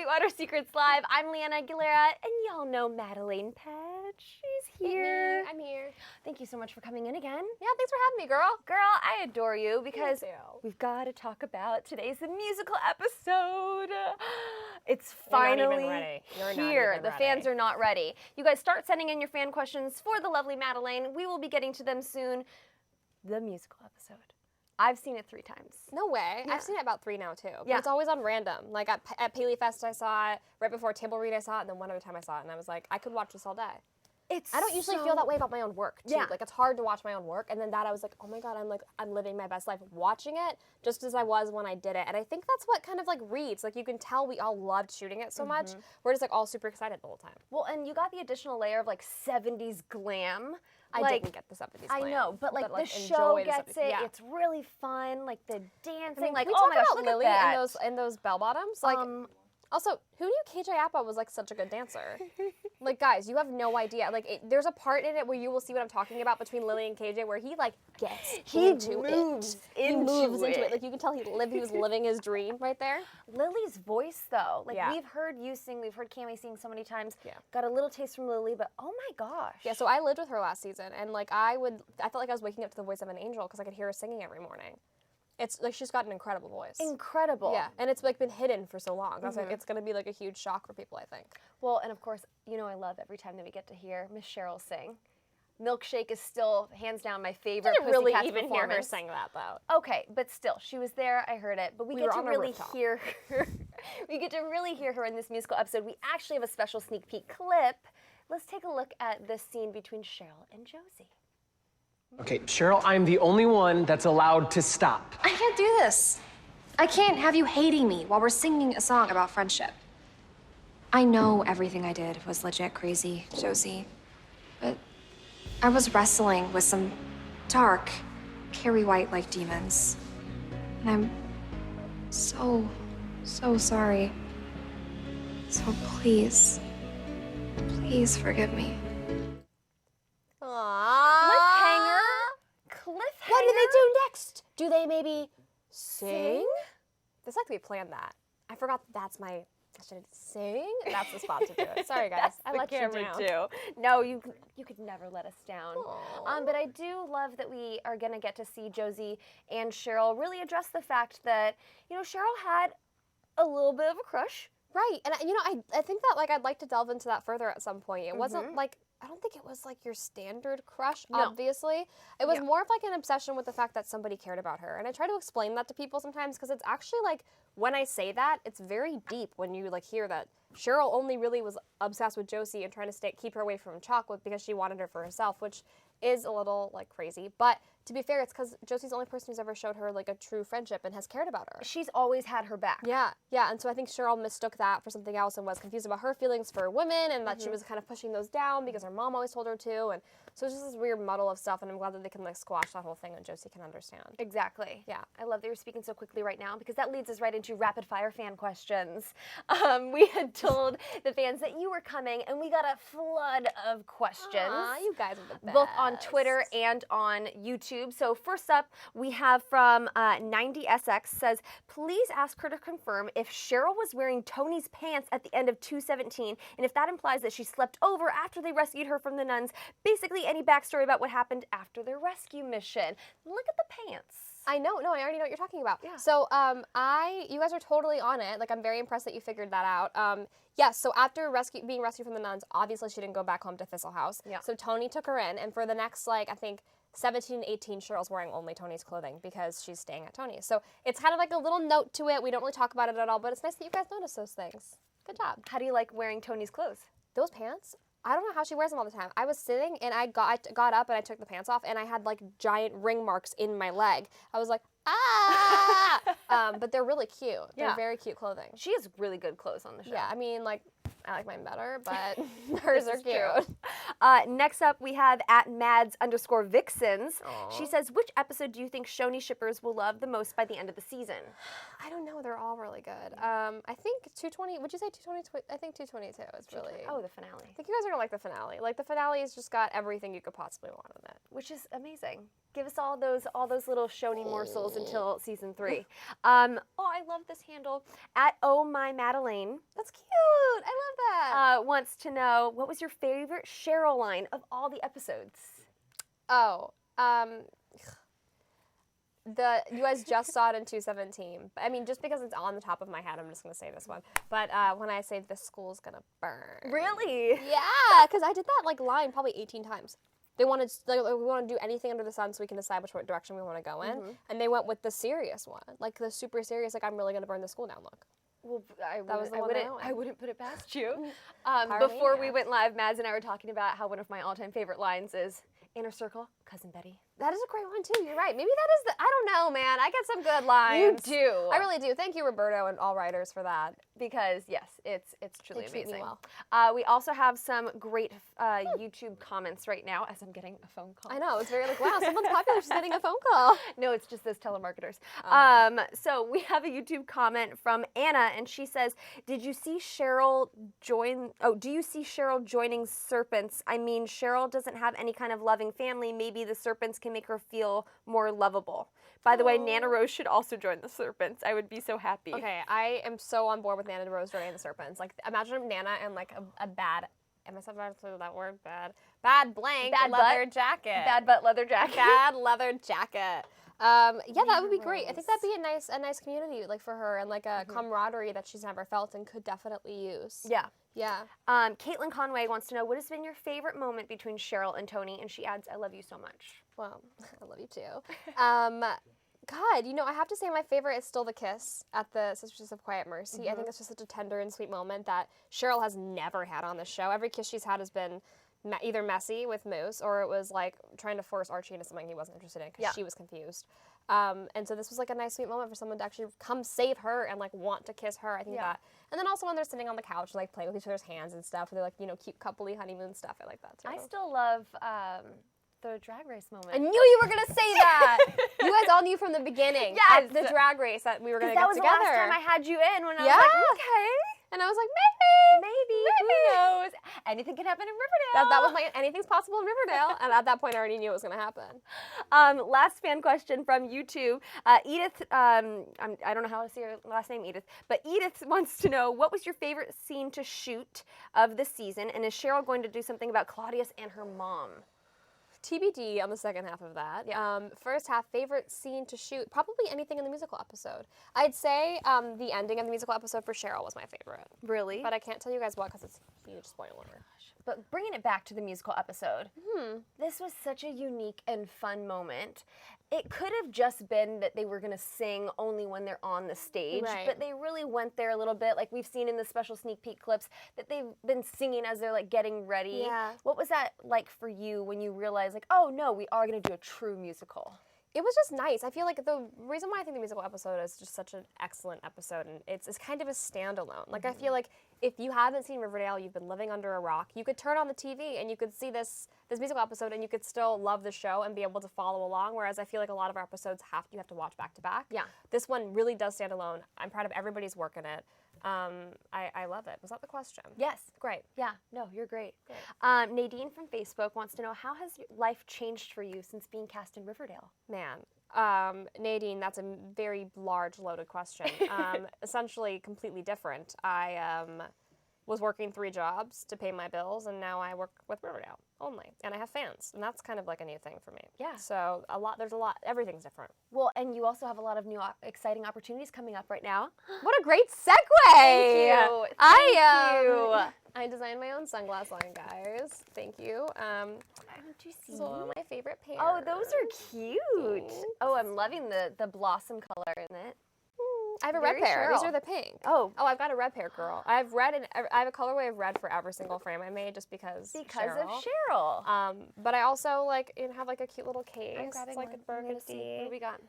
Sweetwater Secrets Live. I'm Leanne Aguilera, and y'all know Madelaine Petsch. She's here. I'm here. Thank you so much for coming in again. Yeah, thanks for having me, girl. Girl, I adore you because we've got to talk about today's musical episode. It's finally here. The fans are not ready. You guys start sending in your fan questions for the lovely Madelaine. We will be getting to them soon. The musical episode. I've seen it 3 times. No way. Yeah. I've seen it about 3 now, too. But yeah. It's always on random. Like at Paley Fest, I saw it. Right before Table Read, I saw it. And then one other time I saw it. And I was like, I could watch this all day. I don't usually feel that way about my own work, too. Yeah. Like, it's hard to watch my own work. And then I was like, oh my God, I'm living my best life watching it just as I was when I did it. And I think that's what kind of like reads. Like, you can tell we all loved shooting it so much. We're just like all super excited the whole time. Well, and you got the additional layer of like 70s glam. I didn't get the 70s glam. I know, but like the show gets it. Yeah. It's really fun. Like the dancing. I mean, like, oh my gosh, look Lily at that. in those bell bottoms. Like, also, who knew KJ Apa was like such a good dancer? Like, guys, you have no idea. Like, there's a part in it where you will see what I'm talking about between Lily and KJ where he like gets into it. He moves into it. Like, you can tell he was living his dream right there. Lily's voice, though, like we've heard you sing, we've heard Cammie sing so many times. Yeah. Got a little taste from Lily, but oh my gosh. Yeah. So I lived with her last season, and like I felt like I was waking up to the voice of an angel because I could hear her singing every morning. It's like she's got an incredible voice. Incredible. Yeah, and it's like been hidden for so long. That's like it's gonna be like a huge shock for people, I think. Well, and of course, you know I love every time that we get to hear Miss Cheryl sing. Milkshake is still hands down my favorite. I didn't really even hear her sing that though. Okay, but still, she was there. I heard it, but we get to really hear her. We get to really hear her in this musical episode. We actually have a special sneak peek clip. Let's take a look at this scene between Cheryl and Josie. Okay, Cheryl, I'm the only one that's allowed to stop. I can't do this. I can't have you hating me while we're singing a song about friendship. I know everything I did was legit crazy, Josie, but I was wrestling with some dark, Carrie White-like demons. And I'm so sorry. So please forgive me. Cliffhanger? What do they do next? Do they maybe sing? This like we planned that. I forgot that's my sing. That's the spot to do it. Sorry guys, I let you down. Too. No, you could never let us down. But I do love that we are gonna get to see Josie and Cheryl really address the fact that Cheryl had a little bit of a crush. Right, and I think that like I'd like to delve into that further at some point. It wasn't like. I don't think it was like your standard crush, obviously. It was more of like an obsession with the fact that somebody cared about her. And I try to explain that to people sometimes because it's actually like, when I say that, it's very deep when you like hear that Cheryl only really was obsessed with Josie and trying to keep her away from chocolate because she wanted her for herself, which is a little like crazy. But to be fair, it's because Josie's the only person who's ever showed her like a true friendship and has cared about her. She's always had her back. Yeah, and so I think Cheryl mistook that for something else and was confused about her feelings for women and that she was kind of pushing those down because her mom always told her to. And so it's just this weird muddle of stuff, and I'm glad that they can like squash that whole thing and Josie can understand. Exactly. Yeah. I love that you're speaking so quickly right now because that leads us right into rapid fire fan questions. We had told the fans that you were coming, and we got a flood of questions. You guys are the best. Both on Twitter and on YouTube. So first up, we have from 90SX says, please ask her to confirm if Cheryl was wearing Tony's pants at the end of 217, and if that implies that she slept over after they rescued her from the nuns. Basically, any backstory about what happened after their rescue mission. Look at the pants. I know. No, I already know what you're talking about. Yeah. So, you guys are totally on it. Like, I'm very impressed that you figured that out. Yes, so after being rescued from the nuns, obviously she didn't go back home to Thistle House. Yeah. So Tony took her in, and for the next, like, I think 17 and 18, Cheryl's wearing only Tony's clothing because she's staying at Tony's. So it's kind of like a little note to it. We don't really talk about it at all, but it's nice that you guys notice those things. Good job. How do you like wearing Tony's clothes? Those pants? I don't know how she wears them all the time. I was sitting and I got up and I took the pants off and I had like giant ring marks in my leg. I was like, ah! But they're really cute. They're very cute clothing. She has really good clothes on the show. Yeah, I mean, like, I like mine better, but hers are cute. Next up, we have @Mads_Vixens. She says, which episode do you think Choni shippers will love the most by the end of the season? I don't know. They're all really good. I think 220. Would you say 220? I think 222 is really. Oh, the finale. I think you guys are gonna like the finale. Like the finale has just got everything you could possibly want in it, Which is amazing. Give us all those little Choni morsels until season 3. I love this handle. @OhMyMadelaine. That's cute. I love that. Wants to know, what was your favorite Cheryl line of all the episodes? You guys just saw it in 217. I mean, just because it's on the top of my head, I'm just gonna say this one. But when I say the school's gonna burn. Really? Yeah, because I did that line probably 18 times. They wanted we want to do anything under the sun so we can decide which direction we want to go in, and they went with the serious one, like the super serious, like I'm really gonna burn the school down look. Well, I wouldn't put it past you. Before we went live, Mads and I were talking about how one of my all-time favorite lines is, "Inner Circle, Cousin Betty." That is a great one too. You're right. Maybe that is I don't know, man. I get some good lines. You do. I really do. Thank you, Roberto, and all writers for that. Because yes, it's truly They treat me amazing. well. We also have some great YouTube comments right now as I'm getting a phone call. I know, it's very wow, someone's popular, she's getting a phone call. No, it's just those telemarketers. So we have a YouTube comment from Anna, and she says, do you see Cheryl joining Serpents? I mean, Cheryl doesn't have any kind of loving family. Maybe the Serpents can make her feel more lovable. By the way, Nana Rose should also join the Serpents. I would be so happy. Okay, I am so on board with Nana Rose joining the Serpents. Like, imagine Nana and like a bad, am I supposed to say that word? Bad blank leather jacket. Bad butt leather jacket. Bad leather jacket. Yeah, that would be great. I think that'd be a nice community, like for her, and like a camaraderie that she's never felt and could definitely use. Yeah. Yeah. Caitlin Conway wants to know, what has been your favorite moment between Cheryl and Tony? And she adds, I love you so much. Well, I love you too. God, I have to say my favorite is still the kiss at the Sisters of Quiet Mercy. I think it's just such a tender and sweet moment that Cheryl has never had on the show. Every kiss she's had has been either messy with Moose, or it was like trying to force Archie into something he wasn't interested in because she was confused. And so this was like a nice sweet moment for someone to actually come save her and like want to kiss her. I think that. And then also when they're sitting on the couch and like playing with each other's hands and stuff, they're like, cute coupley honeymoon stuff. I like that too. I still love the Drag Race moment. I knew you were gonna say that. You guys all knew from the beginning. Yes. At the Drag Race that we were gonna get that was together. the last time I had you in when I was like, okay. And I was like, maybe. Who knows? Anything can happen in Riverdale. That was my anything's possible in Riverdale. And at that point, I already knew it was going to happen. Last fan question from YouTube. Edith, I don't know how to say your last name, Edith, but Edith wants to know, what was your favorite scene to shoot of the season? And is Cheryl going to do something about Claudius and her mom? TBD on the second half of that. First half, favorite scene to shoot, probably anything in the musical episode. I'd say the ending of the musical episode for Cheryl was my favorite. Really? But I can't tell you guys what because it's a huge spoiler. But bringing it back to the musical episode, this was such a unique and fun moment. It could have just been that they were going to sing only when they're on the stage, but they really went there a little bit. Like we've seen in the special sneak peek clips that they've been singing as they're like getting ready. Yeah. What was that like for you when you realized like, oh no, we are going to do a true musical? It was just nice. I feel like the reason why I think the musical episode is just such an excellent episode, and it's kind of a standalone. Like I feel like if you haven't seen Riverdale, you've been living under a rock, you could turn on the TV and you could see this musical episode and you could still love the show and be able to follow along, whereas I feel like a lot of our episodes you have to watch back to back. Yeah. This one really does stand alone. I'm proud of everybody's work in it. I love it. Was that the question? Yes. Great. Yeah. No, you're great. Nadine from Facebook wants to know, how has your life changed for you since being cast in Riverdale? Man, Nadine, that's a very large, loaded question. Essentially completely different. I was working 3 jobs to pay my bills, and now I work with Riverdale only, and I have fans, and that's kind of like a new thing for me. Yeah. So everything's different. Well, and you also have a lot of new exciting opportunities coming up right now. What a great segue! Thank you. Thank you. I designed my own sunglass line, guys. Thank you. This is one of my favorite pairs. Oh, those are cute. Thanks. Oh, I'm loving the blossom color in it. I have a red pair. Cheryl. These are the pink. Oh, I've got a red pair, girl. I have red and I have a colorway of red for every single frame I made, just because. Because of Cheryl. But I also have like a cute little case. I'm grabbing it's like one. a burgundy. What do we got?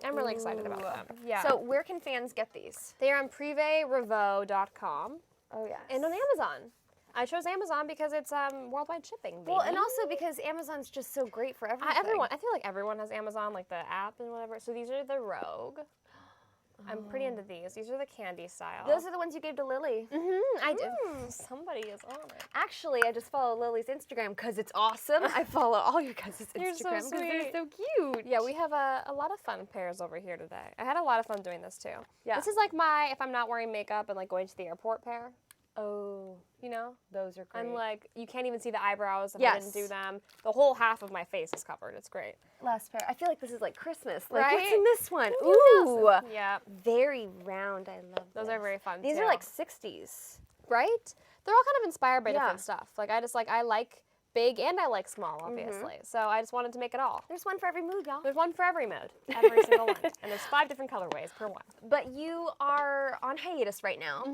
I'm really excited about them. Yeah. So where can fans get these? They are on privérevo.com. Oh, yes. And on Amazon. I chose Amazon because it's worldwide shipping. Baby. Well, and also because Amazon's just so great for everything. I feel like everyone has Amazon, like the app and whatever. So these are the Rogue. I'm pretty into these. These are the candy style. Those are the ones you gave to Lily. I did. Somebody is on it. Actually, I just follow Lily's Instagram because it's awesome. I follow all your guys' You're so Instagram because they're sweet. so cute. Yeah, we have a lot of fun pairs over here today. I had a lot of fun doing this too. Yeah. This is like my, if I'm not wearing makeup and like going to the airport pair. Oh, You know? those are great. I'm like, you can't even see the eyebrows if I Yes. didn't do them. The whole half of my face is covered. It's great. Last pair. I feel like this is like Christmas. Like, Right? what's in this one? Who Ooh. Yeah. Very round. I love Those this. are very fun These too. are like 60s. Right? They're all kind of inspired by Yeah. different stuff. Like I like big and I like small, obviously. So I just wanted to make it all. There's one for every mood, y'all. There's one for every mood, every single one. And there's 5 different colorways per one. But you are on hiatus right now.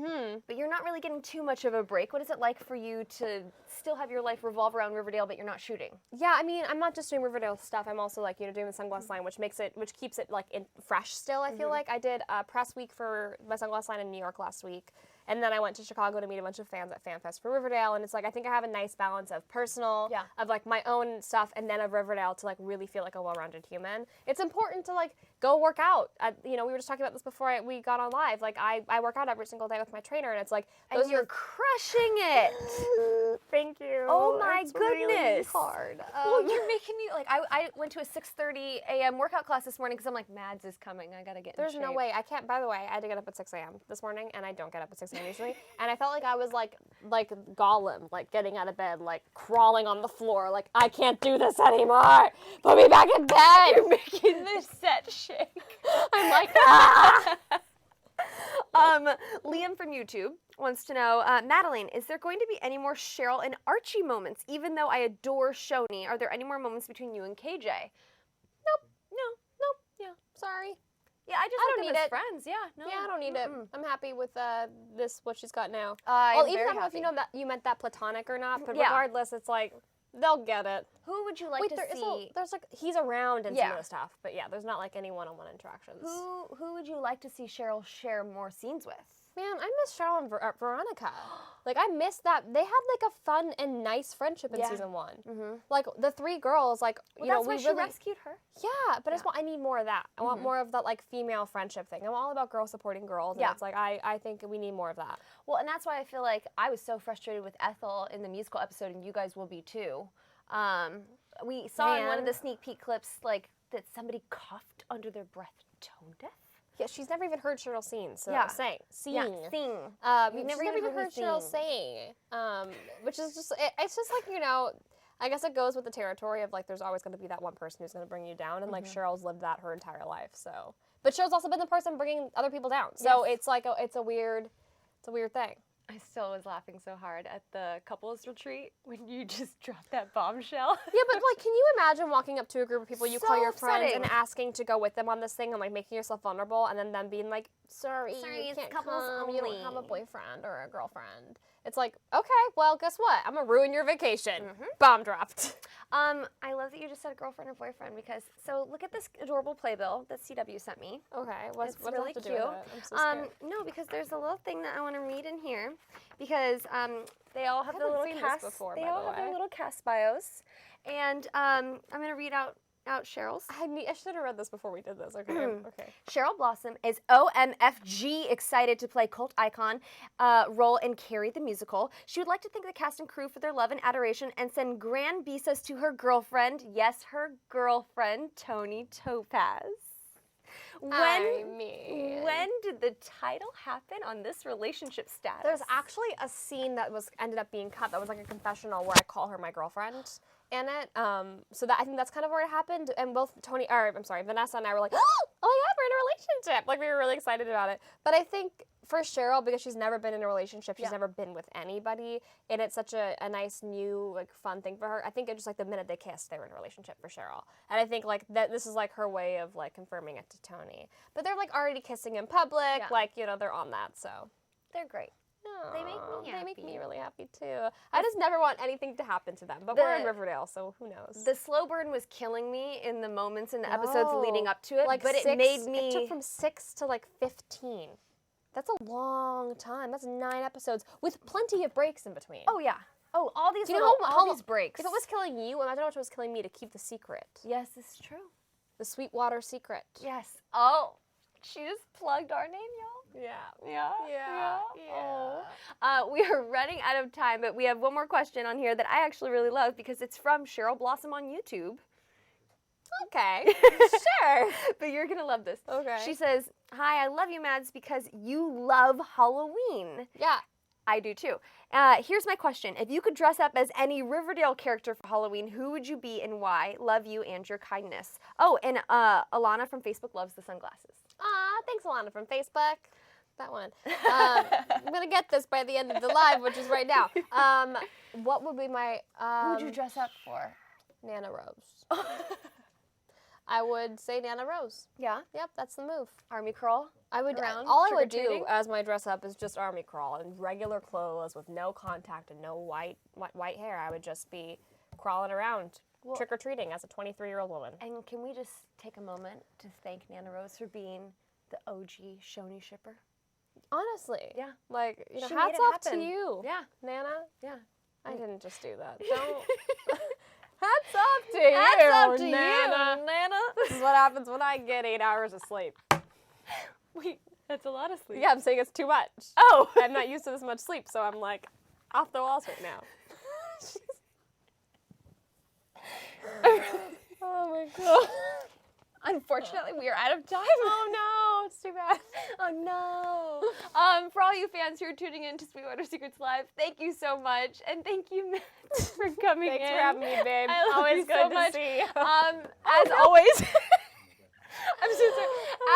But you're not really getting too much of a break. What is it like for you to still have your life revolve around Riverdale, but you're not shooting? Yeah, I mean, I'm not just doing Riverdale stuff. I'm also like, doing the Sunglass line, which keeps it like fresh still. I feel like I did a press week for my Sunglass line in New York last week. And then I went to Chicago to meet a bunch of fans at FanFest for Riverdale. And it's like, I think I have a nice balance of personal, of like my own stuff, and then of Riverdale to like really feel like a well-rounded human. It's important to like go work out. We were just talking about this before we got on live. Like I work out every single day with my trainer, and it's like, And you're crushing it. Thank you. Oh my It's goodness. really hard. Well, you're making me like I went to a 6:30 a.m. workout class this morning because I'm like, Mads is coming. I gotta get. There's in no shape. way. I can't. By the way, I had to get up at 6 a.m. this morning, and I don't get up at 6 a.m. usually. And I felt like I was like Gollum, like getting out of bed, like crawling on the floor, like I can't do this anymore. Put me back in bed. You're making this set shake. I'm like, ah. Liam from YouTube wants to know, Madelaine, is there going to be any more Cheryl and Archie moments? Even though I adore Choni, are there any more moments between you and KJ? Nope. Yeah, sorry. Yeah, I don't like need them as it. friends. Yeah, no. Yeah, I don't need it. I'm happy with what she's got now. I'm even very I don't know if you happy. know that you meant that platonic or not, but Yeah. regardless, it's like they'll get it. Who would you like Wait, to see? there's like he's around in some Yeah. of the stuff, but yeah, there's not like any one-on-one interactions. Who would you like to see Cheryl share more scenes with? Man, I miss Cheryl and Veronica. Like, I miss that. They had, like, a fun and nice friendship in season 1. Like, the 3 girls, like, That's why we she really... rescued her. Yeah, but I need more of that. I want more of that, like, female friendship thing. I'm all about girls supporting girls, and it's like, I think we need more of that. Well, and that's why I feel like I was so frustrated with Ethel in the musical episode, and you guys will be too. We saw in one of the sneak peek clips, like, that somebody coughed under their breath tone deaf. Yeah, she's never even heard Cheryl sing. So Yeah. sing. Yeah, sing. You've never never even even heard heard me Cheryl sing. sing. Which is just, it's just like, I guess it goes with the territory of like, there's always going to be that one person who's going to bring you down, and like Cheryl's lived that her entire life. So, but Cheryl's also been the person bringing other people down. So it's like, it's a weird thing. I still was laughing so hard at the couples retreat when you just dropped that bombshell. Yeah, but like, can you imagine walking up to a group of people you So call your friends upsetting. and asking to go with them on this thing and like making yourself vulnerable, and then them being like, sorry, Sorry, you it's can't couples come, you don't have a only." boyfriend or a girlfriend. It's like, okay, well, guess what? I'm gonna ruin your vacation. Bomb dropped. I love that you just said girlfriend or boyfriend because, so look at this adorable playbill that CW sent me. Okay, It's what really does it cute. have to do with it? I'm so scared. No, because there's a little thing that I want to read in here because they all have their haven't little seen this cast. before, they by all the have their way. little cast bios, and I'm gonna read out Cheryl's. I should have read this before we did this. Okay, okay. Cheryl Blossom is OMFG excited to play cult icon role in Carrie the musical. She would like to thank the cast and crew for their love and adoration and send grand visas to her girlfriend, yes, her girlfriend, Tony Topaz. When did the title happen on this relationship status? There's actually a scene that ended up being cut that was like a confessional where I call her my girlfriend in it. So that I think that's kind of where it happened. And both Vanessa and I were like, oh my God, we're in a relationship. Like we were really excited about it. But I think for Cheryl, because she's never been in a relationship, she's never been with anybody, and it's such a nice new like fun thing for her. I think it's just like the minute they kissed, they were in a relationship for Cheryl. And I think like that this is like her way of like confirming it to Tony. But they're like already kissing in public, like they're on that. So they're great. They make me happy. They make me really happy too. I just never want anything to happen to them. But we're in Riverdale, so who knows? The slow burn was killing me in the moments in the episodes leading up to it, like but it made me. It took from 6 to like 15. That's a long time. That's 9 episodes with plenty of breaks in between. Oh, yeah. Oh, all these Do you know all these breaks. If it was killing you, imagine how much it was killing me to keep the secret. Yes, it's true. The Sweetwater Secret. Yes. Oh, she just plugged our name, y'all. Yeah. Yeah. Yeah. Oh. We are running out of time, but we have one more question on here that I actually really love because it's from Cheryl Blossom on YouTube. Okay. Sure. But you're going to love this. Okay. She says, "Hi, I love you, Mads, because you love Halloween." Yeah. I do too. Here's my question. If you could dress up as any Riverdale character for Halloween, who would you be and why? Love you and your kindness. Oh, and Alana from Facebook loves the sunglasses. Aw, thanks, Alana from Facebook. That one. I'm going to get this by the end of the live, which is right now. What would be my... who would you dress up for? Nana Rose. I would say Nana Rose. Yeah? Yep, that's the move. Army crawl? I would. Around, all I would do trick-or-treating? as my dress up is just army crawl in regular clothes with no contact and no white hair. I would just be crawling around trick or treating as a 23-year-old woman. And can we just take a moment to thank Nana Rose for being the OG Choni shipper? Honestly, Yeah. Like, you know, She made hats it off happen. to you. Yeah. Nana. Yeah. I didn't just do that. Don't. Hats off to you, Hats off to Nana. you, Nana. This is what happens when I get 8 hours of sleep. Wait, that's a lot of sleep. Yeah, I'm saying it's too much. Oh. I'm not used to this much sleep, so I'm like off the walls right now. Oh my god. Unfortunately, we are out of time. Oh no, it's too bad. Oh no. For all you fans who are tuning in to Sweetwater Secrets Live, thank you so much. And thank you, Matt, for coming Thanks in. for having me, babe. I love Always you good so to much. see you. As always, I'm so sorry.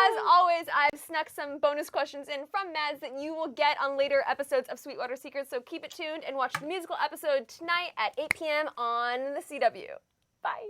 As always, I've snuck some bonus questions in from Mads that you will get on later episodes of Sweetwater Secrets, so keep it tuned and watch the musical episode tonight at 8 p.m. on the CW. Bye.